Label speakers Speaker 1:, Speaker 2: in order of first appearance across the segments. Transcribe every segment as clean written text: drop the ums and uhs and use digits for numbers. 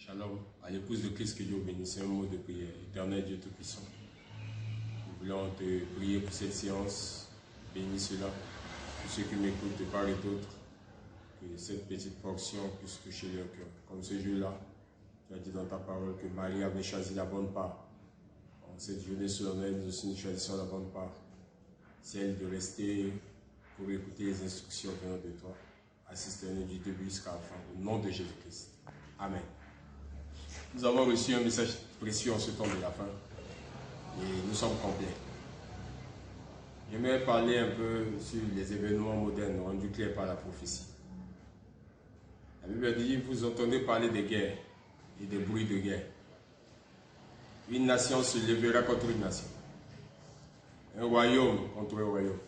Speaker 1: Shalom, à l'épouse de Christ, que Dieu bénisse. C'est un mot de prière. Éternel Dieu Tout-Puissant, nous voulons te prier pour cette séance. Bénis cela, tous ceux qui m'écoutent de part et d'autre, que cette petite portion puisse toucher leur cœur. Comme ce jour-là, tu as dit dans ta parole que Marie avait choisi la bonne part. En cette journée solennelle, nous aussi nous choisissons la bonne part, celle de rester pour écouter les instructions venant de toi. Assiste-nous du début jusqu'à la fin, au nom de Jésus-Christ. Amen. Nous avons reçu un message précieux en ce temps de la fin et nous sommes complets. J'aimerais parler un peu sur les événements modernes rendus clairs par la prophétie. La Bible dit, vous entendez parler des guerres et des bruits de guerre. Une nation se lèvera contre une nation, un royaume contre un royaume,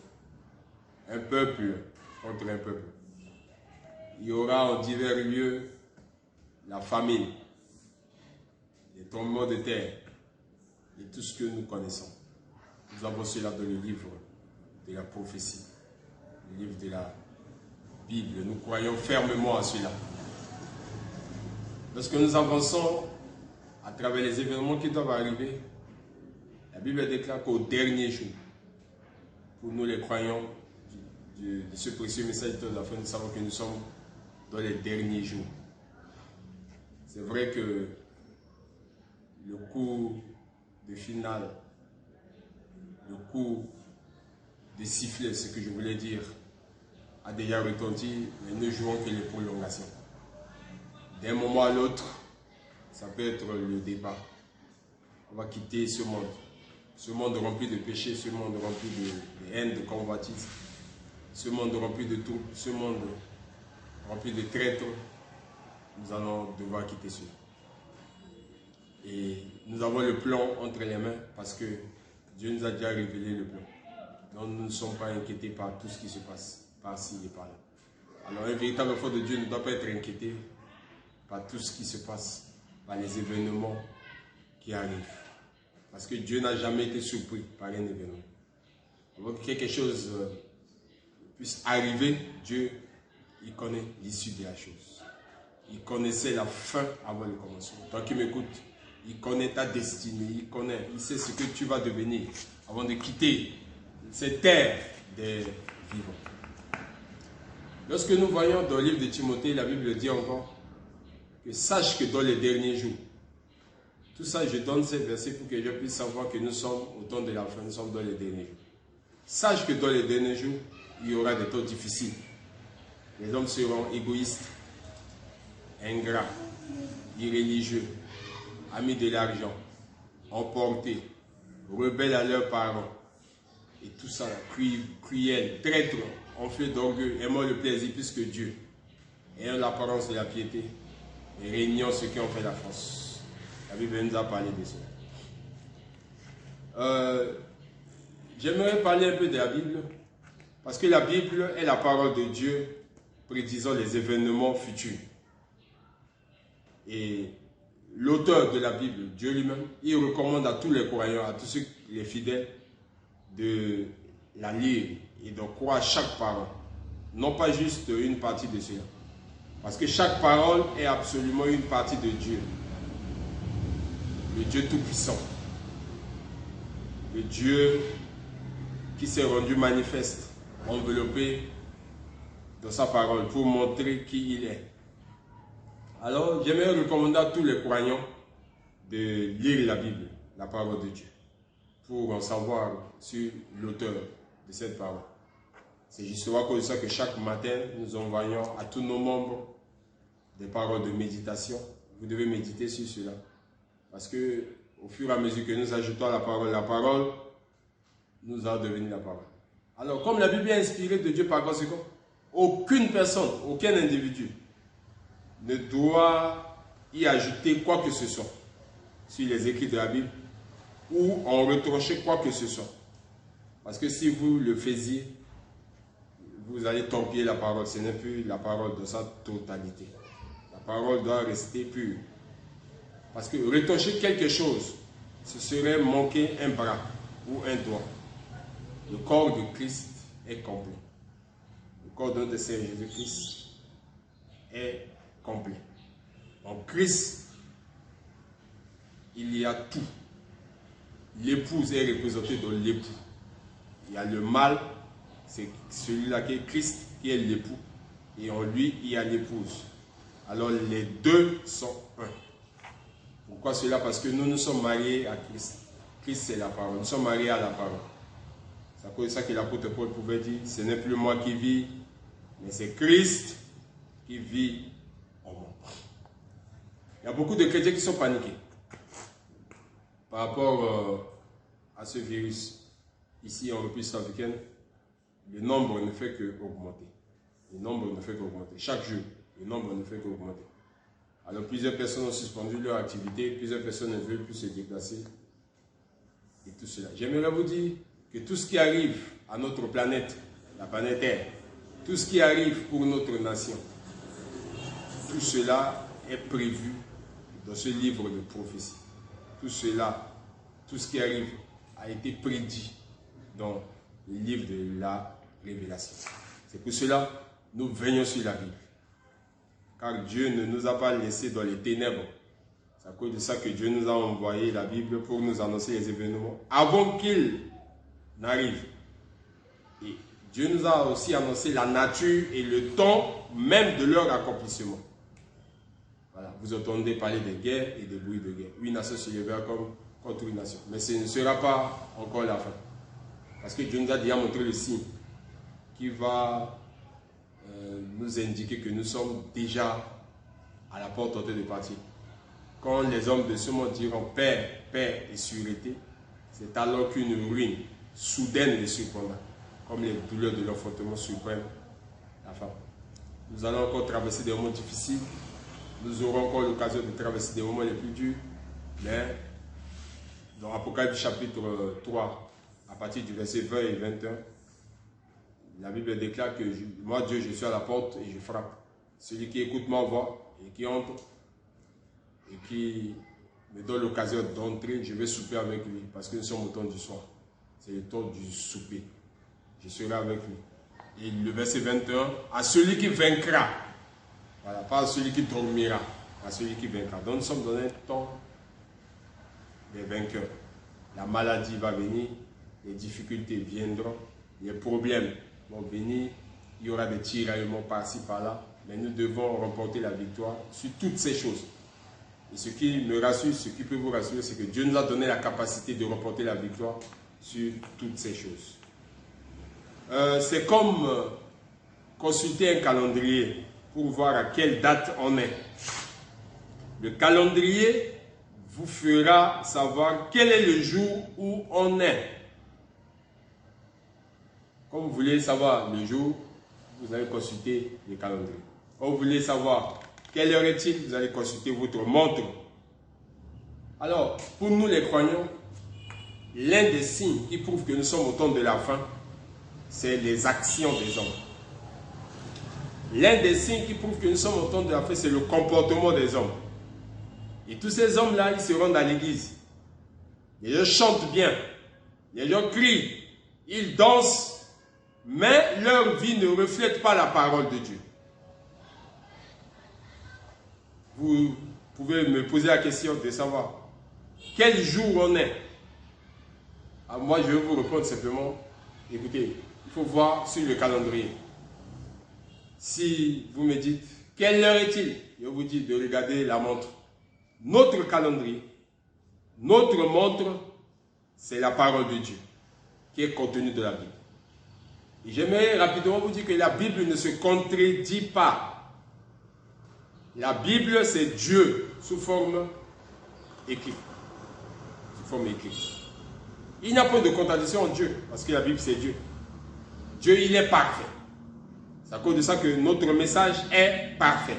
Speaker 1: un peuple contre un peuple. Il y aura en divers lieux la famine, les tremblements de terre et tout ce que nous connaissons. Nous avons cela dans le livre de la prophétie, le livre de la Bible. Nous croyons fermement à cela. Lorsque nous avançons à travers les événements qui doivent arriver, la Bible déclare qu'au dernier jour, pour nous les croyants de ce précieux message de la fin, nous savons que nous sommes dans les derniers jours. C'est vrai que le coup de finale, le coup de sifflet, ce que je voulais dire, a déjà retenti, mais ne jouons que les prolongations. D'un moment à l'autre, ça peut être le débat. On va quitter ce monde rempli de péchés, ce monde rempli de haine, de convoitise, ce monde rempli de tout, ce monde rempli de traîtres. Nous allons devoir quitter cela. Et nous avons le plan entre les mains parce que Dieu nous a déjà révélé le plan. Donc nous ne sommes pas inquiétés par tout ce qui se passe, par-ci et par-là. Alors un véritable enfant de Dieu ne doit pas être inquiété par tout ce qui se passe, par les événements qui arrivent. Parce que Dieu n'a jamais été surpris par un événement. Avant que quelque chose puisse arriver, Dieu, il connaît l'issue de la chose. Il connaissait la fin avant le commencement. Toi qui m'écoutes, il connaît ta destinée, il sait ce que tu vas devenir avant de quitter cette terre des vivants. Lorsque nous voyons dans le livre de Timothée, la Bible dit encore que sache que dans les derniers jours, tout ça, je donne ces versets pour que je puisse savoir que nous sommes au temps de la fin, nous sommes dans les derniers jours. Sache que dans les derniers jours, il y aura des temps difficiles. Les hommes seront égoïstes, ingrats, irréligieux, amis de l'argent, emportés, rebelles à leurs parents, et tout ça, cruels, traîtres, enflés d'orgueil, aimant le plaisir plus que Dieu, ayant l'apparence de la piété, et régnant ceux qui ont fait la France. La Bible nous a parlé de ça. J'aimerais parler un peu de la Bible, parce que la Bible est la parole de Dieu prédisant les événements futurs. Et l'auteur de la Bible, Dieu lui-même, il recommande à tous les croyants, à tous les fidèles, de la lire et de croire chaque parole. Non pas juste une partie de cela. Parce que chaque parole est absolument une partie de Dieu. Le Dieu Tout-Puissant. Le Dieu qui s'est rendu manifeste, enveloppé dans sa parole pour montrer qui il est. Alors, j'aimerais recommander à tous les croyants de lire la Bible, la parole de Dieu, pour en savoir sur l'auteur de cette parole. C'est justement à cause de ça que chaque matin, nous envoyons à tous nos membres des paroles de méditation. Vous devez méditer sur cela. Parce que au fur et à mesure que nous ajoutons la parole nous a devenu la parole. Alors, comme la Bible est inspirée de Dieu par conséquent, aucune personne, aucun individu ne doit y ajouter quoi que ce soit sur les écrits de la Bible ou en retrancher quoi que ce soit. Parce que si vous le faisiez, vous allez torpiller la parole. Ce n'est plus la parole dans sa totalité. La parole doit rester pure. Parce que retrancher quelque chose, ce serait manquer un bras ou un doigt. Le corps de Christ est complet. Le corps de notre Seigneur Jésus-Christ est complet. Donc Christ il y a tout. L'épouse est représentée dans l'époux. Il y a le mâle, c'est celui-là qui est Christ, qui est l'époux. Et en lui, il y a l'épouse. Alors les deux sont un. Pourquoi cela? Parce que nous nous sommes mariés à Christ. Christ, c'est la parole. Nous sommes mariés à la parole. C'est à cause de ça que l'apôtre Paul pouvait dire, ce n'est plus moi qui vis, mais c'est Christ qui vit en moi. Il y a beaucoup de chrétiens qui sont paniqués par rapport à ce virus. Ici, en République africaine, le nombre ne fait qu'augmenter. Le nombre ne fait qu'augmenter. Chaque jour, le nombre ne fait qu'augmenter. Alors, plusieurs personnes ont suspendu leur activité, plusieurs personnes ne veulent plus se déplacer. Et tout cela. J'aimerais vous dire que tout ce qui arrive à notre planète, la planète Terre, tout ce qui arrive pour notre nation, tout cela est prévu dans ce livre de prophétie. Tout cela, tout ce qui arrive a été prédit dans le livre de la Révélation. C'est pour cela que nous veillons sur la Bible. Car Dieu ne nous a pas laissés dans les ténèbres. C'est à cause de ça que Dieu nous a envoyé la Bible pour nous annoncer les événements avant qu'ils n'arrivent. Et Dieu nous a aussi annoncé la nature et le temps même de leur accomplissement. Voilà, vous entendez parler des guerres et des bruits de guerre. Une nation se lèvera contre une nation. Mais ce ne sera pas encore la fin. Parce que Dieu nous a déjà montré le signe qui va nous indiquer que nous sommes déjà à la porte en train de partir. Quand les hommes de ce monde diront paix, paix et sûreté, c'est alors qu'une ruine soudaine les surprendra, comme les douleurs de l'enfantement surprennent la femme. Nous allons encore traverser des moments difficiles, nous aurons encore l'occasion de traverser des moments les plus durs, mais dans Apocalypse chapitre 3, à partir du verset 20 et 21, la Bible déclare que moi, Dieu, je suis à la porte et je frappe. Celui qui écoute ma voix et qui entre et qui me donne l'occasion d'entrer, je vais souper avec lui parce que nous sommes au temps du soir. C'est le temps du souper. Je serai avec lui. Et le verset 21, à celui qui vaincra, voilà, pas à celui qui dormira, à celui qui vaincra. Donc nous sommes dans un temps des vainqueurs. La maladie va venir, les difficultés viendront, les problèmes vont venir, il y aura des tiraillements par-ci, par-là, mais nous devons remporter la victoire sur toutes ces choses. Et ce qui me rassure, ce qui peut vous rassurer, c'est que Dieu nous a donné la capacité de remporter la victoire sur toutes ces choses. C'est comme consulter un calendrier pour voir à quelle date on est. Le calendrier vous fera savoir quel est le jour où on est. Quand vous voulez savoir le jour, vous allez consulter le calendrier. Quand vous voulez savoir quelle heure est-il, vous allez consulter votre montre. Alors, pour nous les croyants, l'un des signes qui prouve que nous sommes au temps de la fin, c'est les actions des hommes. L'un des signes qui prouve que nous sommes au temps de la fin, c'est le comportement des hommes. Et tous ces hommes-là, ils se rendent à l'église. Les gens chantent bien, les gens crient, ils dansent, mais leur vie ne reflète pas la parole de Dieu. Vous pouvez me poser la question de savoir quel jour on est. Alors moi, je vais vous répondre simplement, écoutez, il faut voir sur le calendrier. Si vous me dites, quelle heure est-il? Je vous dis de regarder la montre. Notre calendrier, notre montre, c'est la parole de Dieu qui est contenue dans la Bible. Et j'aimerais rapidement vous dire que la Bible ne se contredit pas. La Bible, c'est Dieu sous forme écrite. Sous forme écrite. Il n'y a pas de contradiction en Dieu, parce que la Bible, c'est Dieu. Dieu, il est parfait. C'est à cause de ça que notre message est parfait.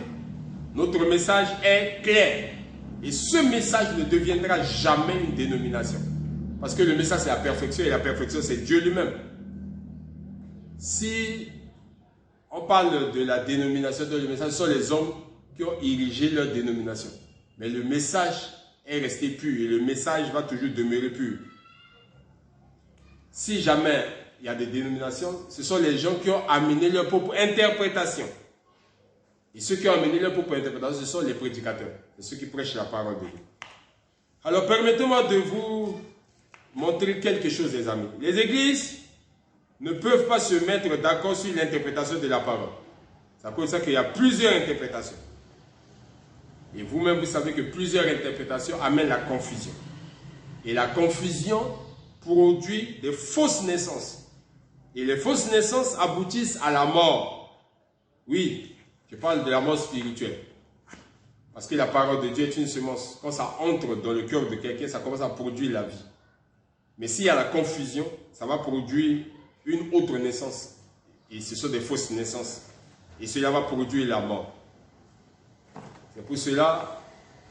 Speaker 1: Notre message est clair. Et ce message ne deviendra jamais une dénomination. Parce que le message, c'est la perfection, et la perfection, c'est Dieu lui-même. Si on parle de la dénomination, le message, ce sont les hommes qui ont érigé leur dénomination. Mais le message est resté pur et le message va toujours demeurer pur. Si jamais il y a des dénominations, ce sont les gens qui ont amené leur propre interprétation. Et ceux qui ont amené leur propre interprétation, ce sont les prédicateurs. C'est ceux qui prêchent la parole de Dieu. Alors, permettez-moi de vous montrer quelque chose, les amis. Les églises ne peuvent pas se mettre d'accord sur l'interprétation de la parole. C'est pour ça qu'il y a plusieurs interprétations. Et vous-même, vous savez que plusieurs interprétations amènent la confusion. Et la confusion produit des fausses naissances. Et les fausses naissances aboutissent à la mort. Oui, je parle de la mort spirituelle. Parce que la parole de Dieu est une semence. Quand ça entre dans le cœur de quelqu'un, ça commence à produire la vie. Mais s'il y a la confusion, ça va produire une autre naissance. Et ce sont des fausses naissances. Et cela va produire la mort. C'est pour cela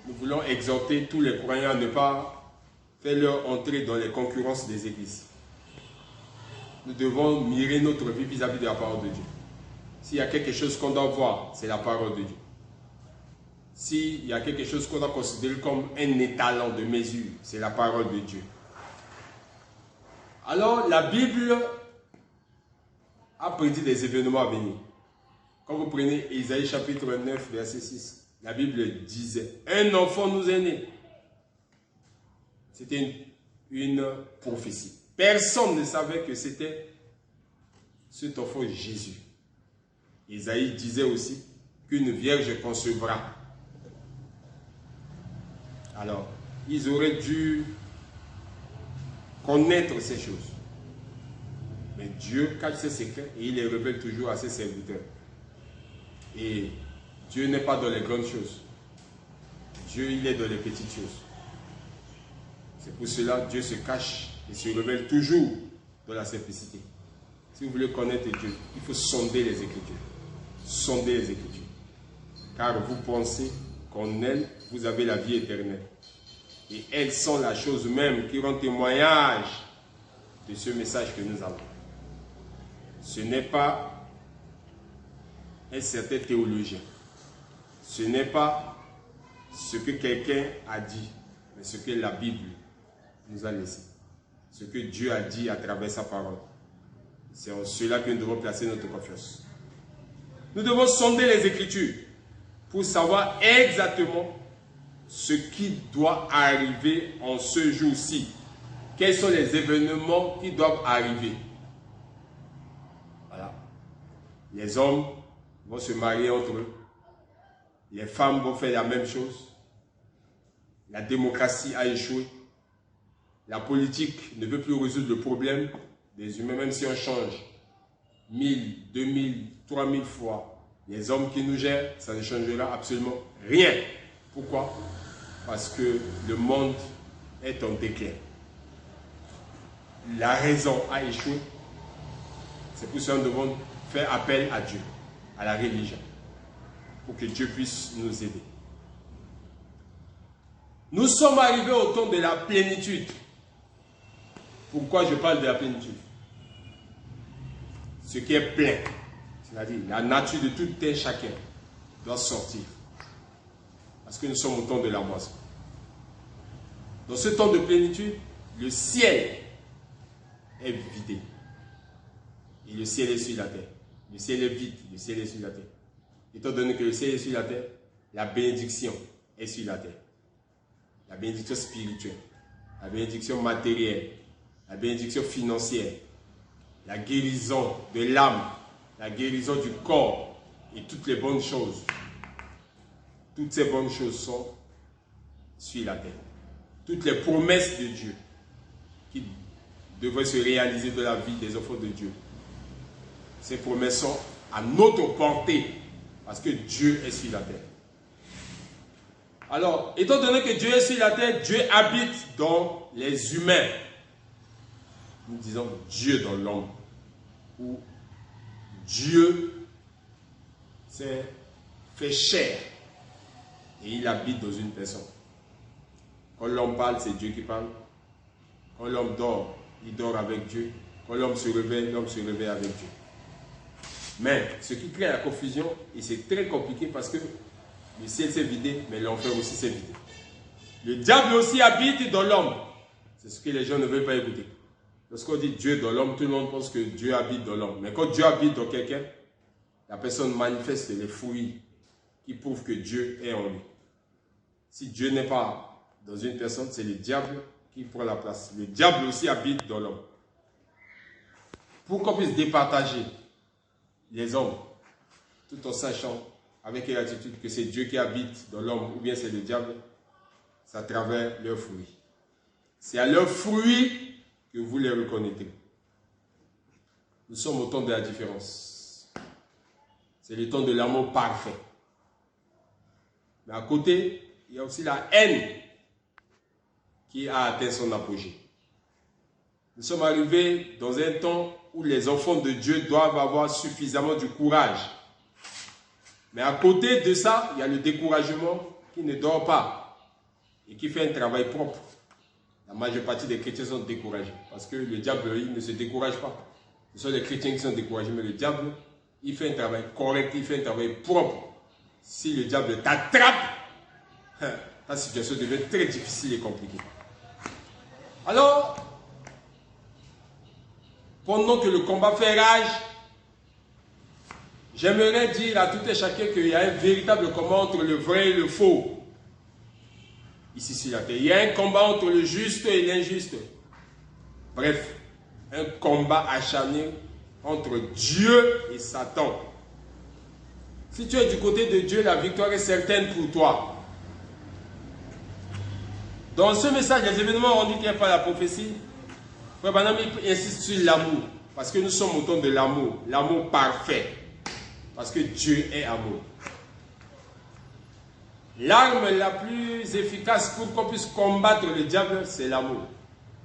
Speaker 1: nous voulons exhorter tous les croyants à ne pas faire leur entrée dans les concurrences des églises. Nous devons mirer notre vie vis-à-vis de la parole de Dieu. S'il y a quelque chose qu'on doit voir, c'est la parole de Dieu. S'il y a quelque chose qu'on doit considérer comme un étalon de mesure, c'est la parole de Dieu. Alors, la Bible a prédit des événements à venir. Quand vous prenez Isaïe chapitre 9, verset 6, la Bible disait, un enfant nous est né. C'était une prophétie. Personne ne savait que c'était cet enfant Jésus. Isaïe disait aussi qu'une vierge concevra. Alors, ils auraient dû connaître ces choses. Mais Dieu cache ses secrets et il les révèle toujours à ses serviteurs. Et Dieu n'est pas dans les grandes choses. Dieu, il est dans les petites choses. C'est pour cela que Dieu se cache et se révèle toujours dans la simplicité. Si vous voulez connaître Dieu, il faut sonder les Écritures. Sonder les Écritures. Car vous pensez qu'en elles, vous avez la vie éternelle. Et elles sont la chose même qui rend témoignage de ce message que nous avons. Ce n'est pas un certain théologien. Ce n'est pas ce que quelqu'un a dit, mais ce que la Bible nous a laissé. Ce que Dieu a dit à travers sa parole. C'est en cela que nous devons placer notre confiance. Nous devons sonder les Écritures pour savoir exactement ce qui doit arriver en ce jour-ci. Quels sont les événements qui doivent arriver? Voilà. Les hommes vont se marier entre eux. Les femmes vont faire la même chose. La démocratie a échoué. La politique ne veut plus résoudre le problème des humains, même si on change 1000, 2000, 3000 fois. Les hommes qui nous gèrent, ça ne changera absolument rien. Pourquoi? Parce que le monde est en déclin. La raison a échoué. C'est pour ça que nous devons faire appel à Dieu, à la religion, pour que Dieu puisse nous aider. Nous sommes arrivés au temps de la plénitude. Pourquoi je parle de la plénitude? Ce qui est plein, c'est-à-dire la nature de tout un chacun doit sortir. Parce que nous sommes au temps de la moisson. Dans ce temps de plénitude, le ciel est vidé. Et le ciel est sur la terre. Le ciel est vide, le ciel est sur la terre. Étant donné que le ciel est sur la terre, la bénédiction est sur la terre. La bénédiction spirituelle, la bénédiction matérielle, la bénédiction financière, la guérison de l'âme, la guérison du corps et toutes les bonnes choses. Toutes ces bonnes choses sont sur la terre. Toutes les promesses de Dieu qui devraient se réaliser dans la vie des enfants de Dieu. Ces promesses sont à notre portée parce que Dieu est sur la terre. Alors, étant donné que Dieu est sur la terre, Dieu habite dans les humains. Nous disons Dieu dans l'homme. Ou Dieu s'est fait chair et il habite dans une personne. Quand l'homme parle, c'est Dieu qui parle. Quand l'homme dort, il dort avec Dieu. Quand l'homme se réveille avec Dieu. Mais ce qui crée la confusion, et c'est très compliqué parce que le ciel s'est vidé, mais l'enfer aussi s'est vidé. Le diable aussi habite dans l'homme. C'est ce que les gens ne veulent pas écouter. Lorsqu'on dit Dieu dans l'homme, tout le monde pense que Dieu habite dans l'homme. Mais quand Dieu habite dans quelqu'un, la personne manifeste les fruits qui prouvent que Dieu est en lui. Si Dieu n'est pas dans une personne, c'est le diable qui prend la place. Le diable aussi habite dans l'homme. Pour qu'on puisse départager les hommes, tout en sachant avec quelle attitude que c'est Dieu qui habite dans l'homme ou bien c'est le diable, c'est à travers leurs fruits. C'est à leurs fruits que vous les reconnaîtrez. Nous sommes au temps de la différence. C'est le temps de l'amour parfait. Mais à côté, il y a aussi la haine qui a atteint son apogée. Nous sommes arrivés dans un temps où les enfants de Dieu doivent avoir suffisamment du courage. Mais à côté de ça, il y a le découragement qui ne dort pas et qui fait un travail propre. La majeure partie des chrétiens sont découragés parce que le diable, il ne se décourage pas. Ce sont les chrétiens qui sont découragés, mais le diable, il fait un travail correct, il fait un travail propre. Si le diable t'attrape, ta situation devient très difficile et compliquée. Alors, pendant que le combat fait rage, j'aimerais dire à tout et chacun qu'il y a un véritable combat entre le vrai et le faux. Ici sur la terre, il y a un combat entre le juste et l'injuste. Bref, un combat acharné entre Dieu et Satan. Si tu es du côté de Dieu, la victoire est certaine pour toi. Dans ce message, les événements rendus qu'il n'y a pas la prophétie, Frère Branham insiste sur l'amour. Parce que nous sommes au temps de l'amour. L'amour parfait. Parce que Dieu est amour. L'arme la plus efficace pour qu'on puisse combattre le diable, c'est l'amour.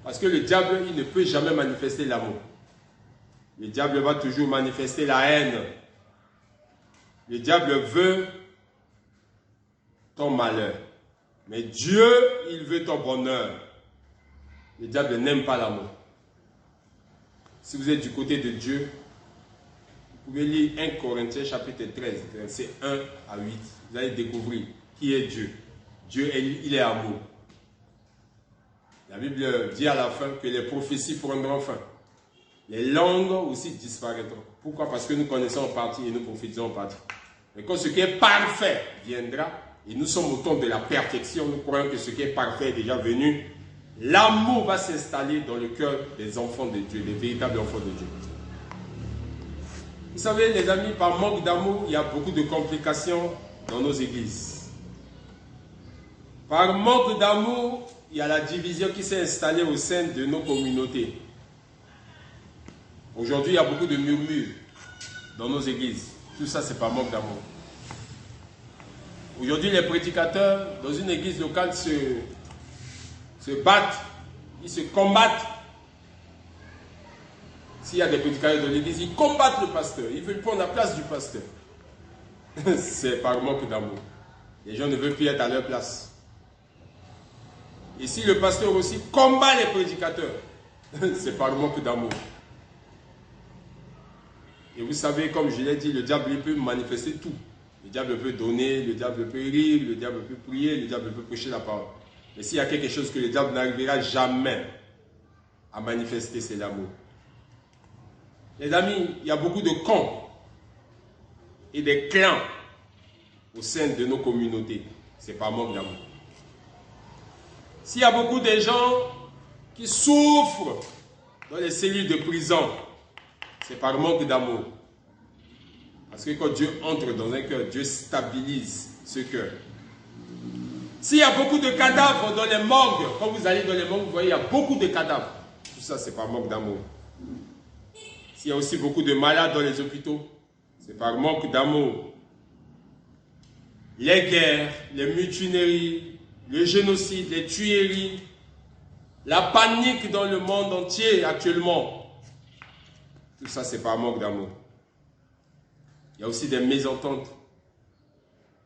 Speaker 1: Parce que le diable, il ne peut jamais manifester l'amour. Le diable va toujours manifester la haine. Le diable veut ton malheur. Mais Dieu, il veut ton bonheur. Le diable n'aime pas l'amour. Si vous êtes du côté de Dieu, vous pouvez lire 1 Corinthiens chapitre 13, versets 1 à 8. Vous allez découvrir qui est Dieu. Dieu, il est amour. La Bible dit à la fin que les prophéties prendront fin. Les langues aussi disparaîtront. Pourquoi? Parce que nous connaissons en partie et nous prophétisons en partie. Mais quand ce qui est parfait viendra, et nous sommes au temps de la perfection, nous croyons que ce qui est parfait est déjà venu, l'amour va s'installer dans le cœur des enfants de Dieu, des véritables enfants de Dieu. Vous savez, les amis, par manque d'amour, il y a beaucoup de complications dans nos églises. Par manque d'amour, il y a la division qui s'est installée au sein de nos communautés. Aujourd'hui, il y a beaucoup de murmures dans nos églises. Tout ça, c'est par manque d'amour. Aujourd'hui, les prédicateurs dans une église locale se battent, ils se combattent. S'il y a des prédicateurs dans l'église, ils combattent le pasteur, ils veulent prendre la place du pasteur. C'est par manque d'amour. Les gens ne veulent plus être à leur place. Et si le pasteur aussi combat les prédicateurs, c'est par manque d'amour. Et vous savez, comme je l'ai dit, le diable il peut manifester tout. Le diable peut donner, le diable peut rire, le diable peut prier, le diable peut prêcher la parole. Mais s'il y a quelque chose que le diable n'arrivera jamais à manifester, c'est l'amour. Les amis, il y a beaucoup de camps et des clans au sein de nos communautés. C'est par manque d'amour. S'il y a beaucoup de gens qui souffrent dans les cellules de prison, c'est par manque d'amour. Parce que quand Dieu entre dans un cœur, Dieu stabilise ce cœur. S'il y a beaucoup de cadavres dans les morgues, quand vous allez dans les morgues, vous voyez, il y a beaucoup de cadavres. Tout ça, c'est par manque d'amour. S'il y a aussi beaucoup de malades dans les hôpitaux, c'est par manque d'amour. Les guerres, les mutineries, le génocide, les tueries, la panique dans le monde entier actuellement, tout ça, c'est par manque d'amour. Il y a aussi des mésententes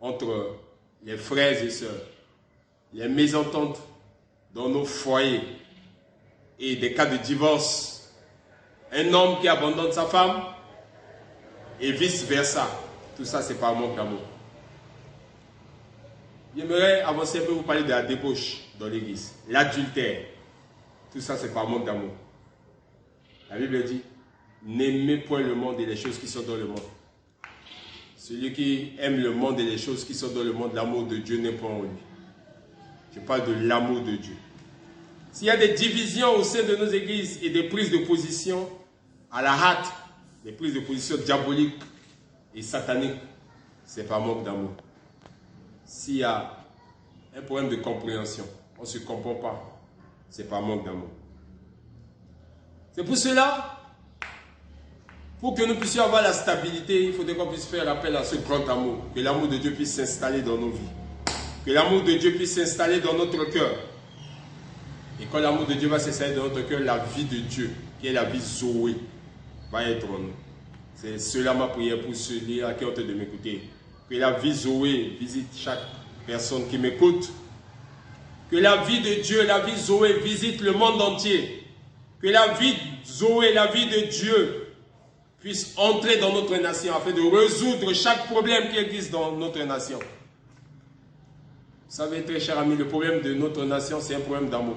Speaker 1: entre les frères et sœurs, les mésententes dans nos foyers et des cas de divorce. Un homme qui abandonne sa femme et vice-versa. Tout ça, c'est par manque d'amour. J'aimerais avancer un peu, vous parler de la débauche dans l'église, l'adultère. Tout ça, c'est par manque d'amour. La Bible dit, n'aimez point le monde et les choses qui sont dans le monde. Celui qui aime le monde et les choses qui sont dans le monde, l'amour de Dieu n'est point en lui. Je parle de l'amour de Dieu. S'il y a des divisions au sein de nos églises et des prises de position à la hâte, des prises de position diaboliques et sataniques, c'est par manque d'amour. S'il y a un problème de compréhension, on ne se comprend pas, c'est par manque d'amour. C'est pour cela, pour que nous puissions avoir la stabilité, il faudrait qu'on puisse faire appel à ce grand amour, que l'amour de Dieu puisse s'installer dans nos vies, que l'amour de Dieu puisse s'installer dans notre cœur. Et quand l'amour de Dieu va s'installer dans notre cœur, la vie de Dieu, qui est la vie Zoé, va être en nous. C'est cela ma prière pour celui à qui on te de m'écouter. Que la vie Zoé visite chaque personne qui m'écoute. Que la vie de Dieu, la vie Zoé visite le monde entier. Que la vie Zoé, la vie de Dieu puisse entrer dans notre nation afin de résoudre chaque problème qui existe dans notre nation. Vous savez, très cher ami, le problème de notre nation, c'est un problème d'amour.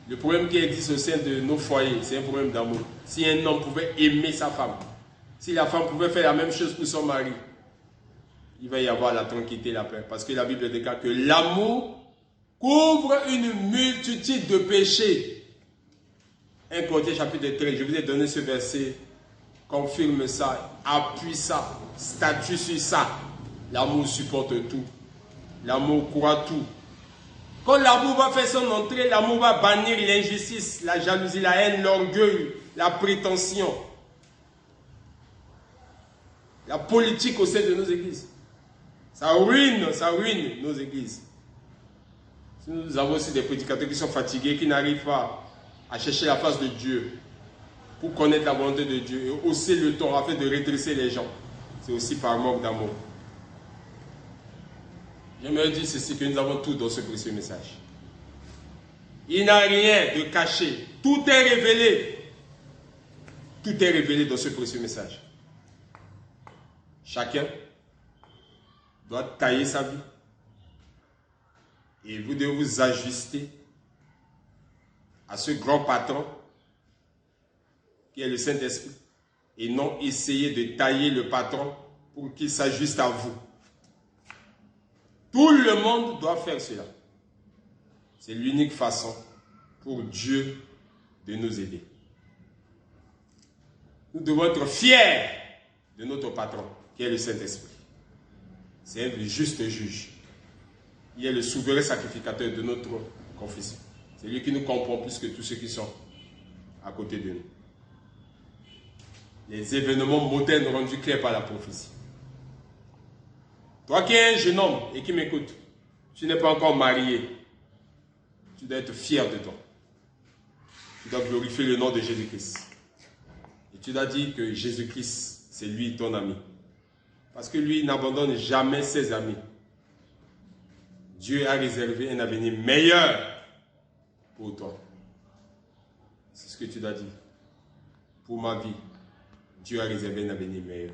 Speaker 1: Le problème qui existe au sein de nos foyers, c'est un problème d'amour. Si un homme pouvait aimer sa femme, si la femme pouvait faire la même chose pour son mari, il va y avoir la tranquillité, la paix. Parce que la Bible déclare que l'amour couvre une multitude de péchés. 1 Corinthiens chapitre 13, je vous ai donné ce verset, confirme ça, appuie ça, statue sur ça. L'amour supporte tout. L'amour croit tout. Quand l'amour va faire son entrée, l'amour va bannir l'injustice, la jalousie, la haine, l'orgueil, la prétention, la politique au sein de nos églises. Ça ruine nos églises. Nous avons aussi des prédicateurs qui sont fatigués, qui n'arrivent pas à chercher la face de Dieu pour connaître la volonté de Dieu et hausser le ton afin de redresser les gens. C'est aussi par manque d'amour. J'aimerais dire ceci, que nous avons tout dans ce précieux message. Il n'y a rien de caché. Tout est révélé. Tout est révélé dans ce précieux message. Chacun doit tailler sa vie. Et vous devez vous ajuster à ce grand patron qui est le Saint-Esprit. Et non essayer de tailler le patron pour qu'il s'ajuste à vous. Tout le monde doit faire cela. C'est l'unique façon pour Dieu de nous aider. Nous devons être fiers de notre patron, qui est le Saint-Esprit. C'est un juste juge. Il est le souverain sacrificateur de notre confession. C'est lui qui nous comprend plus que tous ceux qui sont à côté de nous. Les événements modernes rendus clairs par la prophétie. Toi qui es un jeune homme et qui m'écoute, tu n'es pas encore marié, tu dois être fier de toi. Tu dois glorifier le nom de Jésus-Christ. Et tu dois dire que Jésus-Christ, c'est lui ton ami. Parce que lui n'abandonne jamais ses amis. Dieu a réservé un avenir meilleur pour toi. C'est ce que tu dois dire. Pour ma vie, Dieu a réservé un avenir meilleur.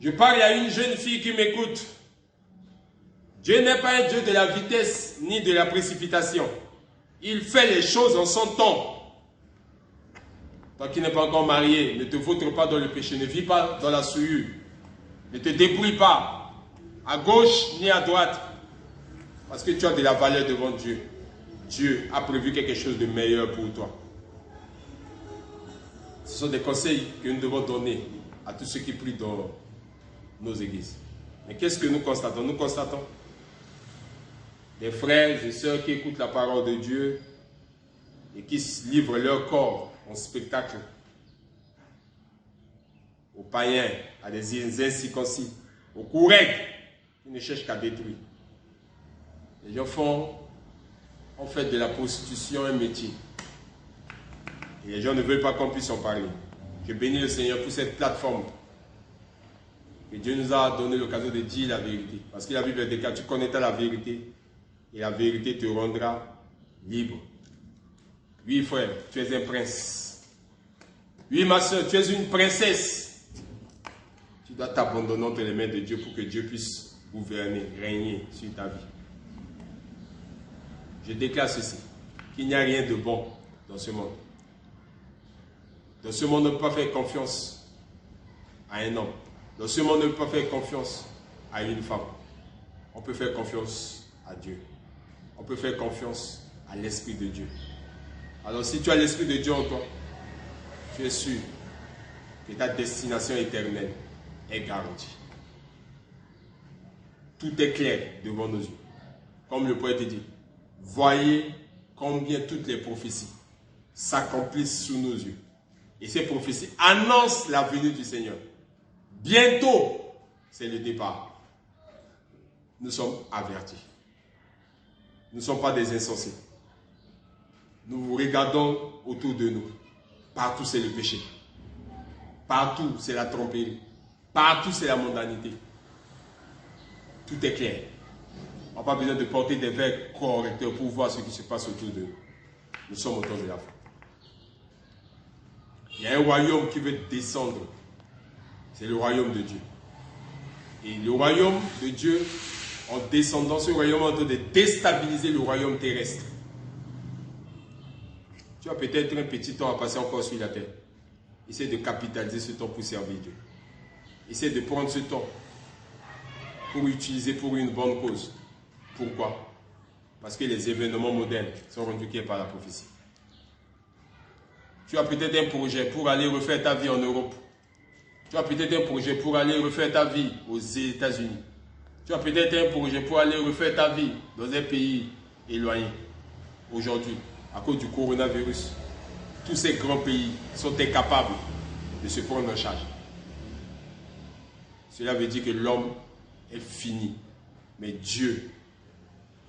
Speaker 1: Je parle à une jeune fille qui m'écoute. Dieu n'est pas un Dieu de la vitesse ni de la précipitation. Il fait les choses en son temps. Toi qui n'es pas encore marié, ne te vautre pas dans le péché, ne vis pas dans la souillure. Ne te débrouille pas à gauche ni à droite. Parce que tu as de la valeur devant Dieu. Dieu a prévu quelque chose de meilleur pour toi. Ce sont des conseils que nous devons donner à tous ceux qui prient dans nos églises. Mais qu'est-ce que nous constatons? Nous constatons des frères et sœurs qui écoutent la parole de Dieu et qui livrent leur corps en spectacle aux païens, à des incirconcis, aux courègues qui ne cherchent qu'à détruire. Les gens ont fait de la prostitution un métier. Et les gens ne veulent pas qu'on puisse en parler. Je bénis le Seigneur pour cette plateforme. Et Dieu nous a donné l'occasion de dire la vérité. Parce que la Bible déclare, tu connaîtras la vérité et la vérité te rendra libre. Oui, frère, tu es un prince. Oui, ma soeur, tu es une princesse. Tu dois t'abandonner entre les mains de Dieu pour que Dieu puisse gouverner, régner sur ta vie. Je déclare ceci, qu'il n'y a rien de bon dans ce monde. Dans ce monde, on ne peut pas faire confiance à un homme. Dans ce monde, on ne peut pas faire confiance à une femme. on peut faire confiance à Dieu. On peut faire confiance à l'Esprit de Dieu. Alors si tu as l'Esprit de Dieu en toi, tu es sûr que ta destination éternelle est garantie. Tout est clair devant nos yeux. Comme le poète dit, voyez combien toutes les prophéties s'accomplissent sous nos yeux. Et ces prophéties annoncent la venue du Seigneur. Bientôt, c'est le départ. Nous sommes avertis. Nous ne sommes pas des insensés. Nous regardons autour de nous. Partout, c'est le péché. Partout, c'est la tromperie. Partout, c'est la mondanité. Tout est clair. On n'a pas besoin de porter des verres correcteurs pour voir ce qui se passe autour de nous. Nous sommes au temps de la fin. Il y a un royaume qui veut descendre. C'est le royaume de Dieu. Et le royaume de Dieu, en descendant, ce royaume est en train de déstabiliser le royaume terrestre. Tu as peut-être un petit temps à passer encore sur la terre. Essaie de capitaliser ce temps pour servir Dieu. Essaie de prendre ce temps pour utiliser pour une bonne cause. Pourquoi? Parce que les événements modernes sont rendus clairs par la prophétie. Tu as peut-être un projet pour aller refaire ta vie en Europe. Tu as peut-être un projet pour aller refaire ta vie aux États-Unis. Tu as peut-être un projet pour aller refaire ta vie dans un pays éloigné. Aujourd'hui, à cause du coronavirus, tous ces grands pays sont incapables de se prendre en charge. Cela veut dire que l'homme est fini. Mais Dieu,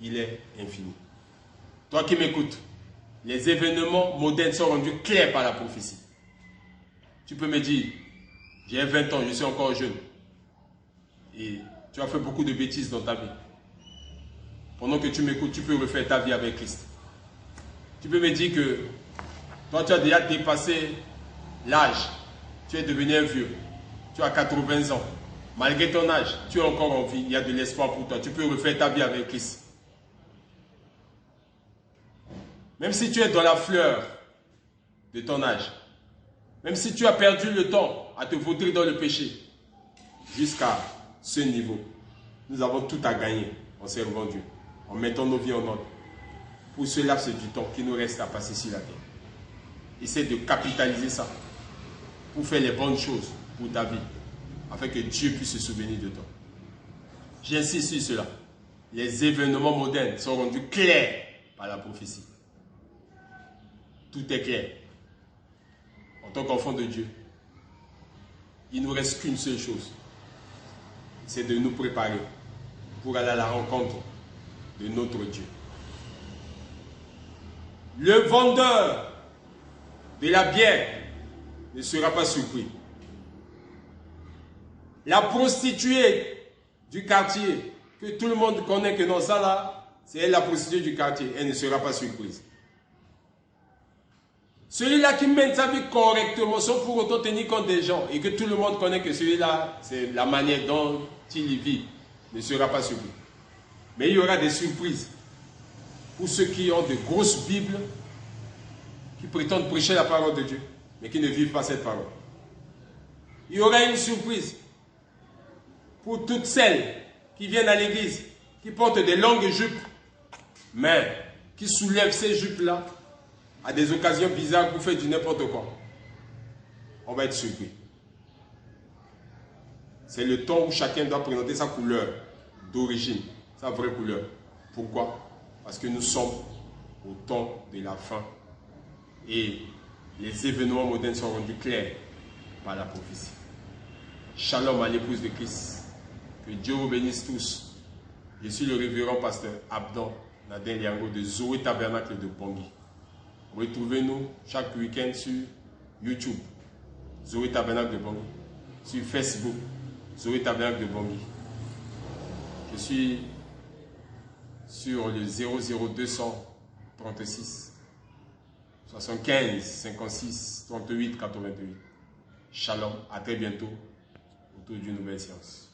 Speaker 1: il est infini. Toi qui m'écoutes, les événements modernes sont rendus clairs par la prophétie. Tu peux me dire, j'ai 20 ans, je suis encore jeune. Et tu as fait beaucoup de bêtises dans ta vie. Pendant que tu m'écoutes, tu peux refaire ta vie avec Christ. Tu peux me dire que toi, tu as déjà dépassé l'âge. Tu es devenu un vieux. Tu as 80 ans. Malgré ton âge, tu es encore en vie. Il y a de l'espoir pour toi. Tu peux refaire ta vie avec Christ. Même si tu es dans la fleur de ton âge, même si tu as perdu le temps à te vautrer dans le péché, jusqu'à ce niveau, nous avons tout à gagner en servant Dieu, en mettant nos vies en ordre. Pour ce laps du temps qui nous reste à passer sur la terre. Essaie de capitaliser ça pour faire les bonnes choses pour ta vie, afin que Dieu puisse se souvenir de toi. J'insiste sur cela. Les événements modernes sont rendus clairs par la prophétie. Tout est clair. En tant qu'enfant de Dieu, il ne nous reste qu'une seule chose. C'est de nous préparer pour aller à la rencontre de notre Dieu. Le vendeur de la bière ne sera pas surpris. La prostituée du quartier, que tout le monde connaît que non, ça là, c'est elle la prostituée du quartier, elle ne sera pas surprise. Celui-là qui mène sa vie correctement, sans pour autant tenir compte des gens, et que tout le monde connaît que celui-là, c'est la manière dont il vit, ne sera pas surpris. Mais il y aura des surprises pour ceux qui ont de grosses Bibles, qui prétendent prêcher la parole de Dieu, mais qui ne vivent pas cette parole. Il y aura une surprise pour toutes celles qui viennent à l'église, qui portent des longues jupes, mais qui soulèvent ces jupes-là à des occasions bizarres pour faire du n'importe quoi. On va être surpris. C'est le temps où chacun doit présenter sa couleur d'origine, sa vraie couleur. Pourquoi? Parce que nous sommes au temps de la fin. Et les événements modernes sont rendus clairs par la prophétie. Shalom à l'épouse de Christ. Que Dieu vous bénisse tous. Je suis le révérend pasteur Abdan Nadin Liango de Zoé Tabernacle de Bangui. Retrouvez-nous chaque week-end sur YouTube, Zoé Tabernacle de Bangui, sur Facebook, Zoé Tabernacle de Bangui. Je suis sur le 00236 75 56 38 88. Shalom, à très bientôt autour d'une nouvelle séance.